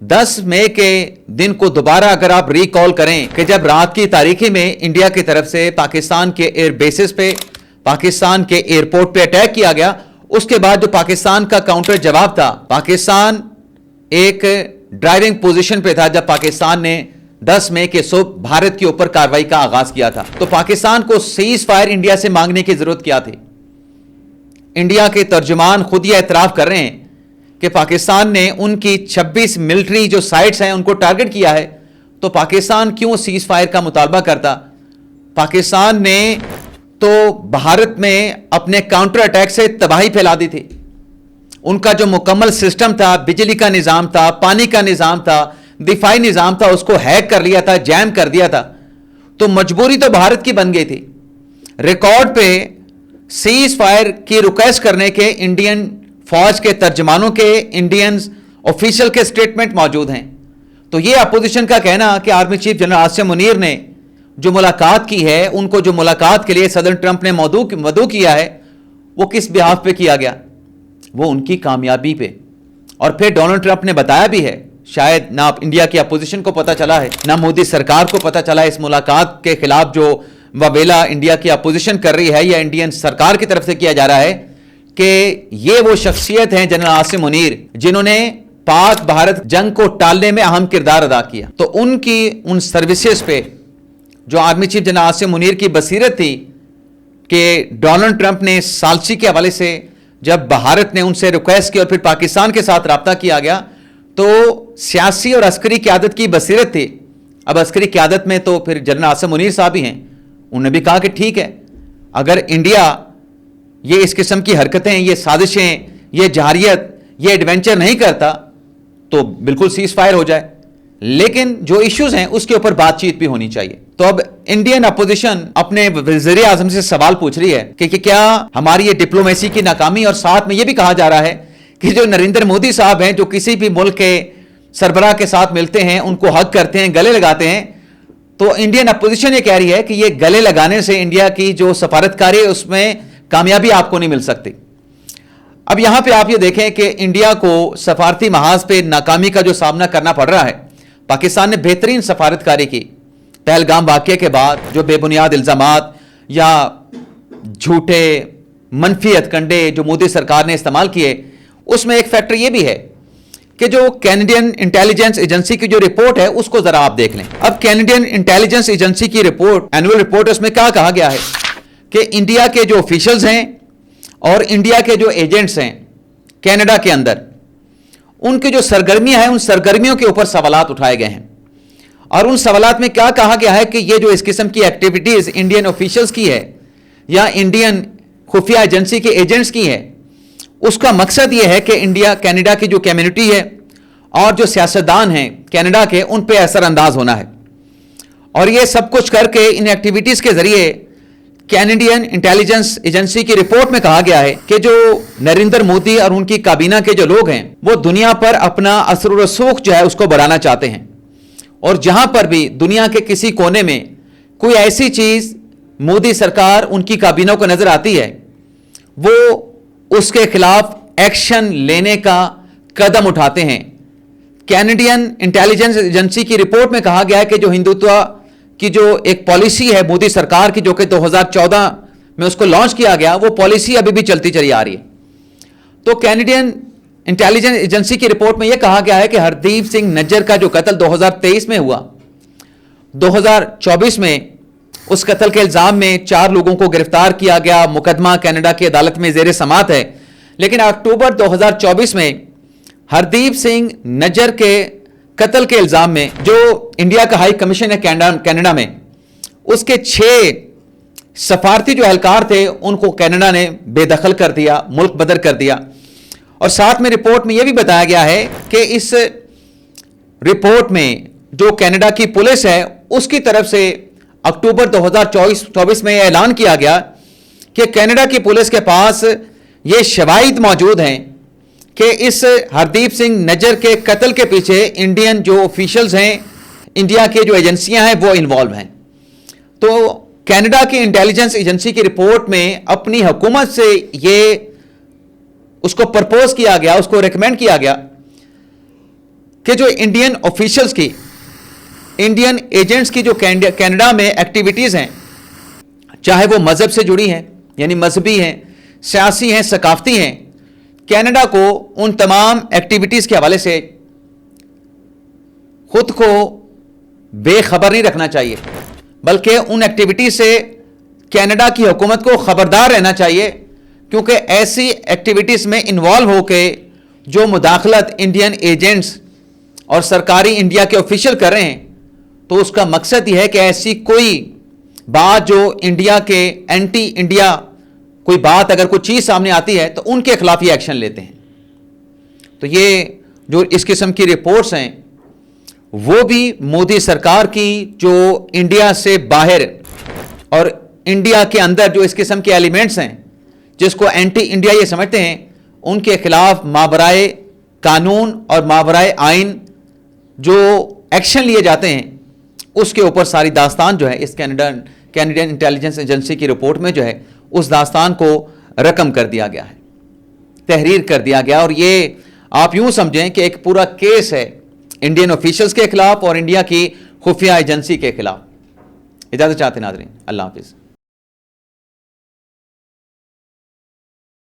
10 مئی کے دن کو دوبارہ اگر آپ ریکال کریں کہ جب رات کی تاریکی میں انڈیا کی طرف سے پاکستان کے ایئر بیسز پہ، پاکستان کے ایئرپورٹ پہ اٹیک کیا گیا، اس کے بعد جو پاکستان کا کاؤنٹر جواب تھا، پاکستان ایک ڈرائیونگ پوزیشن پہ تھا جب پاکستان نے 10 مئی کے صبح بھارت کے اوپر کارروائی کا آغاز کیا تھا۔ تو پاکستان کو سیز فائر انڈیا سے مانگنے کی ضرورت کیا تھی؟ انڈیا کے ترجمان خود یہ اعتراف کر رہے ہیں کہ پاکستان نے ان کی 26 ملٹری جو سائٹس ہیں ان کو ٹارگٹ کیا ہے، تو پاکستان کیوں سیز فائر کا مطالبہ کرتا؟ پاکستان نے تو بھارت میں اپنے کاؤنٹر اٹیک سے تباہی پھیلا دی تھی۔ ان کا جو مکمل سسٹم تھا، بجلی کا نظام تھا، پانی کا نظام تھا، دفاعی نظام تھا، اس کو ہیک کر لیا تھا، جیم کر دیا تھا۔ تو مجبوری تو بھارت کی بن گئی تھی۔ ریکارڈ پہ سیز فائر کی ریکویسٹ کرنے کے انڈین فوج کے ترجمانوں کے، انڈین آفیشل کے سٹیٹمنٹ موجود ہیں۔ تو یہ اپوزیشن کا کہنا کہ army chief general Asim Munir نے جو ملاقات کی ہے، ان کو جو ملاقات کے لیے صدر ٹرمپ نے مدعو کیا ہے، وہ کس بحاف پہ کیا گیا؟ وہ ان کی کامیابی پہ۔ اور پھر ڈونلڈ ٹرمپ نے بتایا بھی ہے، شاید نہ انڈیا کی اپوزیشن کو پتہ چلا ہے، نہ مودی سرکار کو پتہ چلا ہے، اس ملاقات کے خلاف جو وبیلا انڈیا کی اپوزیشن کر رہی ہے یا انڈین سرکار کی طرف سے کیا جا رہا ہے، کہ یہ وہ شخصیت ہیں جنرل عاصم منیر جنہوں نے پاک بھارت جنگ کو ٹالنے میں اہم کردار ادا کیا۔ تو ان کی ان سروسز پہ جو army chief general Asim Munir کی بصیرت تھی کہ ڈونلڈ ٹرمپ نے سالسی کے حوالے سے جب بھارت نے ان سے ریکویسٹ کی اور پھر پاکستان کے ساتھ رابطہ کیا گیا، تو سیاسی اور عسکری قیادت کی بصیرت تھی۔ اب عسکری قیادت میں تو پھر جنرل عاصم منیر صاحب ہی ہیں، انہوں نے بھی کہا کہ ٹھیک ہے، اگر انڈیا یہ اس قسم کی حرکتیں، یہ سازشیں، یہ جہریت، یہ ایڈونچر نہیں کرتا تو بالکل سیز فائر ہو جائے، لیکن جو ایشوز ہیں اس کے اوپر بات چیت بھی ہونی چاہیے۔ تو اب انڈین اپوزیشن اپنے وزیر اعظم سے سوال پوچھ رہی ہے کہ کیا ہماری یہ ڈپلومیسی کی ناکامی، اور ساتھ میں یہ بھی کہا جا رہا ہے کہ جو نریندر مودی صاحب ہیں، جو کسی بھی ملک کے سربراہ کے ساتھ ملتے ہیں، ان کو ہگ کرتے ہیں، گلے لگاتے ہیں، تو انڈین اپوزیشن یہ کہہ رہی ہے کہ یہ گلے لگانے سے انڈیا کی جو سفارتکاری ہے اس میں کامیابی آپ کو نہیں مل سکتی۔ اب یہاں پہ آپ یہ دیکھیں کہ انڈیا کو سفارتی محاذ پہ ناکامی کا جو سامنا کرنا پڑ رہا ہے، پاکستان نے بہترین سفارتکاری کی۔ پہلگام واقعے کے بعد جو بے بنیاد الزامات یا جھوٹے منفی ہتھکنڈے جو مودی سرکار نے استعمال کیے، اس میں ایک فیکٹر یہ بھی ہے کہ جو کینیڈین انٹیلیجنس ایجنسی کی جو رپورٹ ہے اس کو ذرا آپ دیکھ لیں۔ اب کینیڈین انٹیلیجنس ایجنسی کی رپورٹ، اینول رپورٹ، اس میں کیا کہا گیا ہے کہ انڈیا کے جو آفیشلز ہیں اور انڈیا کے جو ایجنٹس ہیں کینیڈا کے اندر، ان کی جو سرگرمیاں ہیں، ان سرگرمیوں کے اوپر سوالات اٹھائے گئے ہیں، اور ان سوالات میں کیا کہا گیا ہے کہ یہ جو اس قسم کی ایکٹیویٹیز انڈین آفیشلز کی ہے یا انڈین خفیہ ایجنسی کے ایجنٹس کی ہے، اس کا مقصد یہ ہے کہ انڈیا کینیڈا کی جو کمیونٹی ہے اور جو سیاستدان ہیں کینیڈا کے، ان پہ اثر انداز ہونا ہے۔ اور یہ سب کچھ کر کے ان ایکٹیویٹیز کے ذریعے کینیڈین انٹیلیجنس ایجنسی کی رپورٹ میں کہا گیا ہے کہ جو نریندر مودی اور ان کی کابینہ کے جو لوگ ہیں وہ دنیا پر اپنا اثر و رسوخ جو ہے اس کو بڑھانا چاہتے ہیں، اور جہاں پر بھی دنیا کے کسی کونے میں کوئی ایسی چیز مودی سرکار ان کی کابینہ کو نظر آتی ہے، وہ اس کے خلاف ایکشن لینے کا قدم اٹھاتے ہیں۔ کینیڈین انٹیلیجنس ایجنسی کی رپورٹ میں کہا گیا ہے کہ جو ہندوتوا کی جو ایک پالیسی ہے مودی سرکار کی، جو کہ 2014 میں اس کو لانچ کیا گیا، وہ پالیسی ابھی بھی چلتی چلی آ رہی ہے۔ تو کینیڈین انٹیلیجنس ایجنسی کی رپورٹ میں یہ کہا گیا ہے کہ ہردیپ سنگھ نجر کا جو قتل 2023 میں ہوا، 2024 میں اس قتل کے الزام میں 4 لوگوں کو گرفتار کیا گیا، مقدمہ کینیڈا کی عدالت میں زیر سماعت ہے، لیکن اکتوبر 2024 میں ہردیپ سنگھ نجر کے قتل کے الزام میں جو انڈیا کا ہائی کمیشن ہے کینیڈا میں، اس کے 6 سفارتی جو اہلکار تھے ان کو کینیڈا نے بے دخل کر دیا، ملک بدر کر دیا۔ اور ساتھ میں رپورٹ میں یہ بھی بتایا گیا ہے کہ اس رپورٹ میں جو کینیڈا کی پولیس ہے اس کی طرف سے اکتوبر 2024 میں اعلان کیا گیا کہ کینیڈا کی پولیس کے پاس یہ شواہد موجود ہیں کہ اس ہردیپ سنگھ نجر کے قتل کے پیچھے انڈین جو آفیشلز ہیں، انڈیا کے جو ایجنسیاں ہیں، وہ انوالو ہیں۔ تو کینیڈا کی انٹیلیجنس ایجنسی کی رپورٹ میں اپنی حکومت سے یہ اس کو پرپوز کیا گیا، اس کو ریکمینڈ کیا گیا کہ جو انڈین آفیشلز کی، انڈین ایجنٹس کی جو کینیڈا میں ایکٹیویٹیز ہیں، چاہے وہ مذہب سے جڑی ہیں، یعنی مذہبی ہیں، سیاسی ہیں، ثقافتی ہیں، کینیڈا کو ان تمام ایکٹیویٹیز کے حوالے سے خود کو بے خبر نہیں رکھنا چاہیے، بلکہ ان ایکٹیویٹیز سے کینیڈا کی حکومت کو خبردار رہنا چاہیے، کیونکہ ایسی ایکٹیویٹیز میں انوالو ہو کے جو مداخلت انڈین ایجنٹس اور سرکاری انڈیا کے آفیشل کر رہے ہیں، تو اس کا مقصد یہ ہے کہ ایسی کوئی بات جو انڈیا کے اینٹی انڈیا کوئی بات اگر کوئی چیز سامنے آتی ہے تو ان کے خلاف یہ ایکشن لیتے ہیں۔ تو یہ جو اس قسم کی رپورٹس ہیں وہ بھی مودی سرکار کی جو انڈیا سے باہر اور انڈیا کے اندر جو اس قسم کے ایلیمنٹس ہیں جس کو اینٹی انڈیا یہ سمجھتے ہیں، ان کے خلاف مابرائے قانون اور مابرائے آئین جو ایکشن لیے جاتے ہیں، اس کے اوپر ساری داستان جو ہے اس کینیڈین انٹیلیجنس ایجنسی کی رپورٹ میں جو ہے اس داستان کو رقم کر دیا گیا ہے، تحریر کر دیا گیا، اور یہ آپ یوں سمجھیں کہ ایک پورا کیس ہے انڈین آفیشلز کے خلاف اور انڈیا کی خفیہ ایجنسی کے خلاف۔ اجازت چاہتے ہیں ناظرین، اللہ حافظ۔